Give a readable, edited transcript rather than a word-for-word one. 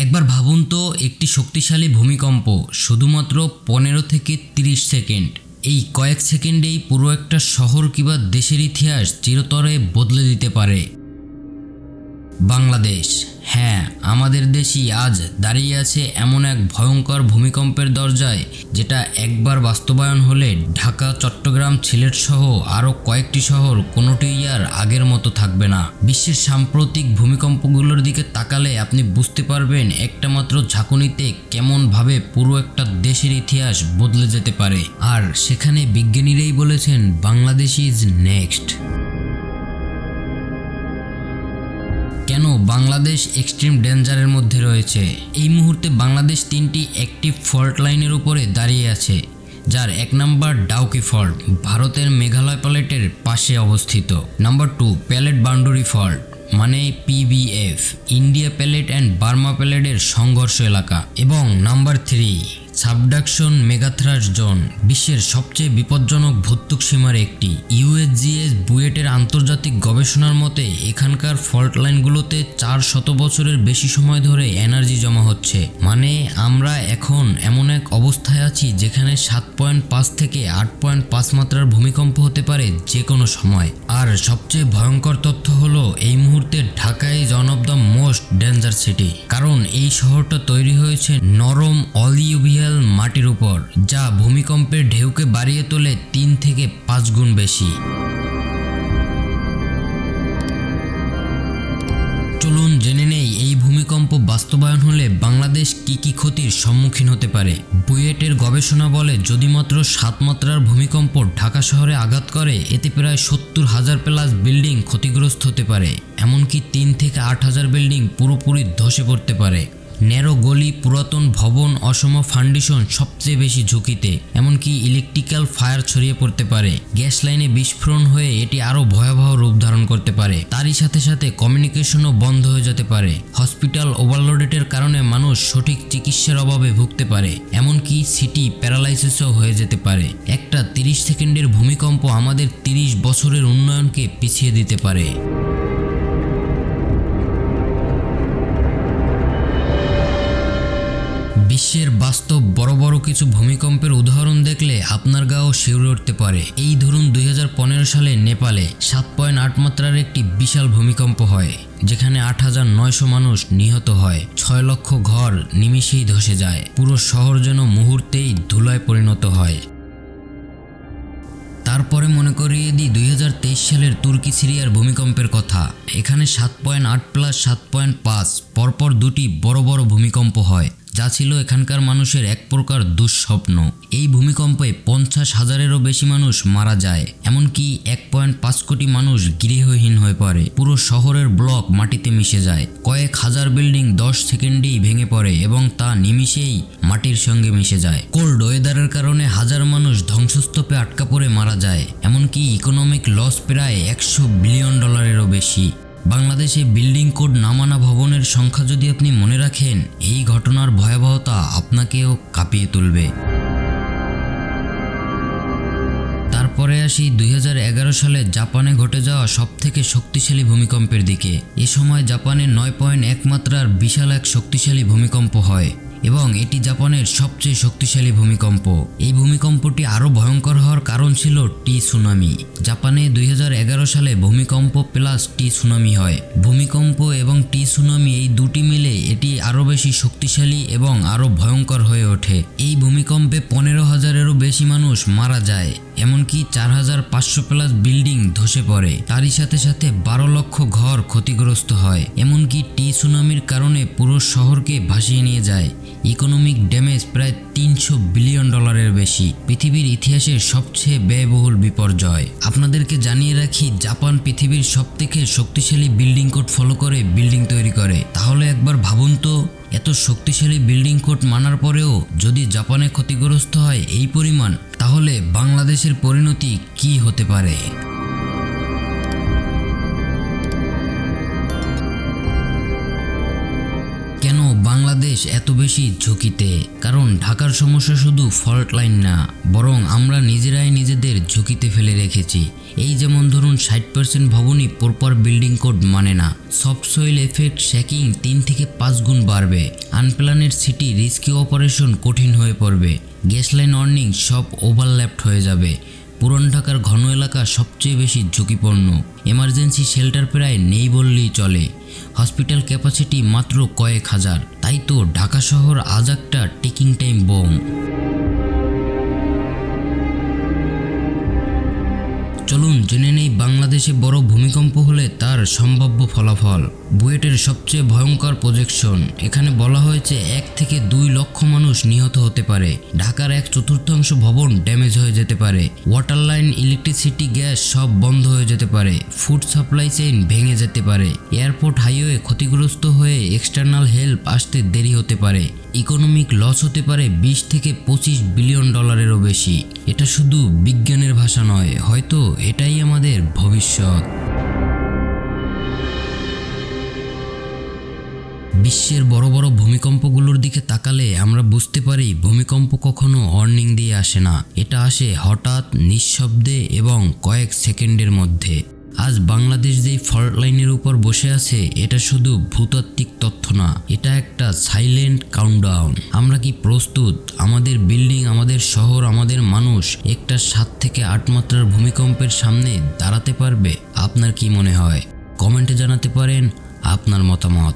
একবার ভাবুন তো, একটি শক্তিশালী ভূমিকম্প শুধুমাত্র 15 থেকে 30 সেকেন্ড, এই কয়েক সেকেন্ডেই পুরো একটা শহর কিংবা দেশের ইতিহাস চিরতরে বদলে দিতে পারে। বাংলাদেশ, হ্যাঁ, আমাদের দেশই আজ দাঁড়িয়ে আছে এমন এক ভয়ঙ্কর ভূমিকম্পের দরজায়, যেটা একবার বাস্তবায়ন হলে ঢাকা, চট্টগ্রাম, সিলেট সহ আরও কয়েকটি শহর কোনোটিই আর আগের মতো থাকবে না। বিশ্বের সাম্প্রতিক ভূমিকম্পগুলোর দিকে তাকালে আপনি বুঝতে পারবেন একটা মাত্র ঝাঁকুনিতে কেমনভাবে পুরো একটা দেশের ইতিহাস বদলে যেতে পারে। আর সেখানে বিজ্ঞানীরাই বলেছেন বাংলাদেশ ইজ নেক্সট। কেন বাংলাদেশ এক্সট্রিম ডেঞ্জারের মধ্যে রয়েছে? এই মুহূর্তে বাংলাদেশ 3টি অ্যাক্টিভ ফল্ট লাইনের উপরে দাঁড়িয়ে আছে, যার 1 নম্বর ডাউকি ফল্ট, ভারতের মেঘালয় প্যালেটের পাশে অবস্থিত। নাম্বার 2 প্যালেট বাউন্ডারি ফল্ট, মানে PBF, India plate and Burma প্যালেটের সংঘর্ষ এলাকা। এবং নাম্বার 3 সাবডাকশন মেগাথ্রাশ জোন, বিশ্বের সবচেয়ে বিপজ্জনক ভৌতিক সীমার একটি। USGS বুয়েটের আন্তর্জাতিক গবেষণার মতে এখানকার ফল্ট লাইনগুলোতে 400 বছরের বেশি সময় ধরে এনার্জি জমা হচ্ছে। মানে আমরা এখন এমন এক অবস্থায় আছি যেখানে 7.5 থেকে 8.5 মাত্রার ভূমিকম্প হতে পারে যে কোনো সময়। আর সবচেয়ে ভয়ঙ্কর তথ্য হলো এই মুহূর্তে Dhaka is one of the most danger city, কারণ এই শহরটা তৈরি হয়েছে নরম অলিউভিয়াল মাটির উপর, যা ভূমিকম্পের ঢেউকে বাড়িয়ে তোলে 3 থেকে 5 গুণ বেশি। চলুন জেনে নেই এই ভূমিকম্প বাস্তবায়ন হলে বাংলাদেশ কি কি ক্ষতির সম্মুখীন হতে পারে। বুয়েটের গবেষণা বলে যদি মাত্র 7 মাত্রার ভূমিকম্প ঢাকা শহরে আঘাত করে, এতে প্রায় 70,000 প্লাস বিল্ডিং ক্ষতিগ্রস্ত হতে পারে, এমনকি 3 থেকে 8,000 বিল্ডিং পুরোপুরি ধসে পড়তে পারে। ন্যারো গলি, পুরাতন ভবন, অসম ফাউন্ডেশন সবচেয়ে বেশি ঝুঁকিতে, এমনকি ইলেকট্রিক্যাল ফায়ার ছড়িয়ে পড়তে পারে। গ্যাস লাইনে বিস্ফোরণ হয়ে এটি আরও ভয়াবহ রূপ ধারণ করতে পারে। তারই সাথে সাথে কমিউনিকেশনও বন্ধ হয়ে যেতে পারে। হসপিটাল ওভারলোডের কারণে মানুষ সঠিক চিকিৎসার অভাবে ভুগতে পারে, এমনকি সিটি প্যারালাইসিসও হয়ে যেতে পারে। একটা 30 সেকেন্ডের ভূমিকম্প আমাদের 30 বছরের উন্নয়নকে পিছিয়ে দিতে পারে। বিশ্বের বাস্তব বড় বড় কিছু ভূমিকম্পের উদাহরণ দেখলে আপনার গাও শিউরে উঠতে পারে। এই ধরুন 2015 সালে নেপালে 7.8 মাত্রার একটি বিশাল ভূমিকম্প হয়, যেখানে 8,900 মানুষ নিহত হয়, 6 লক্ষ ঘর নিমিষেই ধসে যায়, পুরো শহর যেন মুহূর্তেই ধুলায় পরিণত হয়। তারপরে মনে করিয়ে দিই 2023 সালের তুর্কি সিরিয়ার ভূমিকম্পের কথা। এখানে 7.8 প্লাস 7.5 পরপর 2টি বড় বড় ভূমিকম্প হয়, যা ছিল এখানকার মানুষের এক প্রকার দুঃস্বপ্ন। এই ভূমিকম্পে 50,000-এরও বেশি মানুষ মারা যায়, এমনকি 1.5 কোটি মানুষ গৃহহীন হয়ে পড়ে। পুরো শহরের ব্লক মাটিতে মিশে যায়, কয়েক হাজার বিল্ডিং 10 সেকেন্ডেই ভেঙে পড়ে এবং তা নিমিষেই মাটির সঙ্গে মিশে যায়। কোল্ড ওয়েদারের কারণে হাজার মানুষ ধ্বংসস্তূপে আটকা পড়ে মারা যায়, এমনকি ইকোনমিক লস প্রায় $100 বিলিয়ন বেশি। বাংলাদেশে বিল্ডিং কোড না মানা ভবনের সংখ্যা যদি আপনি মনে রাখেন, এই ঘটনার ভয়াবহতা আপনাকেও কাঁপিয়ে তুলবে। তারপরে আসি 2011 সালে জাপানে ঘটে যাওয়া সবথেকে শক্তিশালী ভূমিকম্পের দিকে। এ সময় জাপানে 9.1 মাত্রার বিশাল এক শক্তিশালী ভূমিকম্প হয় এবং এটি জাপানের সবচেয়ে শক্তিশালী ভূমিকম্প। এই ভূমিকম্পটি আরও ভয়ঙ্কর হওয়ার কারণ ছিল টি সুনামি। জাপানে 2011 সালে ভূমিকম্প প্লাস টি সুনামি হয়। ভূমিকম্প এবং টি সুনামি এই দুটি মিলে এটি আরও বেশি শক্তিশালী এবং আরও ভয়ঙ্কর হয়ে ওঠে। এই ভূমিকম্পে 15,000-এরও বেশি মানুষ মারা যায়, এমনকি 4,500 প্লাস বিল্ডিং ধসে পড়ে। তারই সাথে সাথে 12 লক্ষ ঘর ক্ষতিগ্রস্ত হয়, এমনকি টি সুনামির কারণে পুরো শহরকে ভাসিয়ে নিয়ে যায়। ইকোনমিক ড্যামেজ প্রায় $300 বিলিয়ন বেশি। পৃথিবীর ইতিহাসের সবচেয়ে ব্যয়বহুল বিপর্যয়। আপনাদেরকে জানিয়ে রাখি, জাপান পৃথিবীর সবথেকে শক্তিশালী বিল্ডিং কোড ফলো করে বিল্ডিং তৈরি করে। তাহলে একবার ভাবুন তো, এত শক্তিশালী বিল্ডিং কোড মানার পরেও যদি জাপানে ক্ষতিগ্রস্ত হয় এই পরিমাণ, তাহলে বাংলাদেশের পরিণতি কি হতে পারে? কেন বাংলাদেশ এত বেশি ঝুঁকিতে? কারণ ঢাকার সমস্যা শুধু ফল্ট লাইন না, বরং আমরা নিজেরাই নিজেদের ঝুঁকিতে ফেলে রেখেছি। এই যেমন ধরুন 60% ভবনই প্রপার বিল্ডিং কোড মানে না, সফট সয়েল এফেক্ট, শ্যাকিং 3 থেকে 5 গুণ বাড়বে। আনপ্ল্যানেড সিটি রেস্কিউ অপারেশন কঠিন হয়ে পড়বে। গ্যাস লাইন ওয়ার্নিং সব ওভারল্যাপড হয়ে যাবে। পুরান ঢাকার ঘন এলাকা সবচেয়ে বেশি ঝুঁকিপূর্ণ। এমার্জেন্সি শেল্টার প্রায় নেই বললেই চলে। হসপিটাল ক্যাপাসিটি মাত্র কয়েক হাজার। তাই তো ঢাকা শহর আজ একটা টিকিং টাইম বোম। চলুন জেনে নেই বাংলাদেশে বড় ভূমিকম্প হলে তার সম্ভাব্য ফলাফল। বুয়েটের সবচেয়ে ভয়ঙ্কর প্রজেকশন। এখানে বলা হয়েছে 1 থেকে 2 লক্ষ মানুষ নিহত হতে পারে। ঢাকার 1/4 ভবন ড্যামেজ হয়ে যেতে পারে। ওয়াটার লাইন, ইলেকট্রিসিটি, গ্যাস সব বন্ধ হয়ে যেতে পারে। ফুড সাপ্লাই চেইন ভেঙে যেতে পারে। এয়ারপোর্ট, হাইওয়ে ক্ষতিগ্রস্ত হয়ে এক্সটার্নাল হেল্প আসতে দেরি হতে পারে। ইকোনমিক লস হতে পারে 20 থেকে 25 বিলিয়ন ডলারেরও বেশি। এটা শুধু বিজ্ঞানের ভাষা নয়, হয়তো এটাই আমাদের ভবিষ্যৎ। বিশ্বের বড় বড় ভূমিকম্পগুলোর দিকে তাকালে আমরা বুঝতে পারি ভূমিকম্প কখনো ওয়ার্নিং দিয়ে আসে না। এটা আসে হঠাৎ, নিঃশব্দে এবং কয়েক সেকেন্ডের মধ্যে। আজ বাংলাদেশ যেই ফল্ট লাইনের উপর বসে আছে, এটা শুধু ভূতাত্ত্বিক তথ্য না, এটা একটা সাইলেন্ট কাউন্টডাউন। আমরা কি প্রস্তুত? আমাদের বিল্ডিং, আমাদের শহর, আমাদের মানুষ একটা 7 থেকে 8 মাত্রার ভূমিকম্পের সামনে দাঁড়াতে পারবে? আপনার কি মনে হয়? কমেন্টে জানাতে পারেন আপনার মতামত।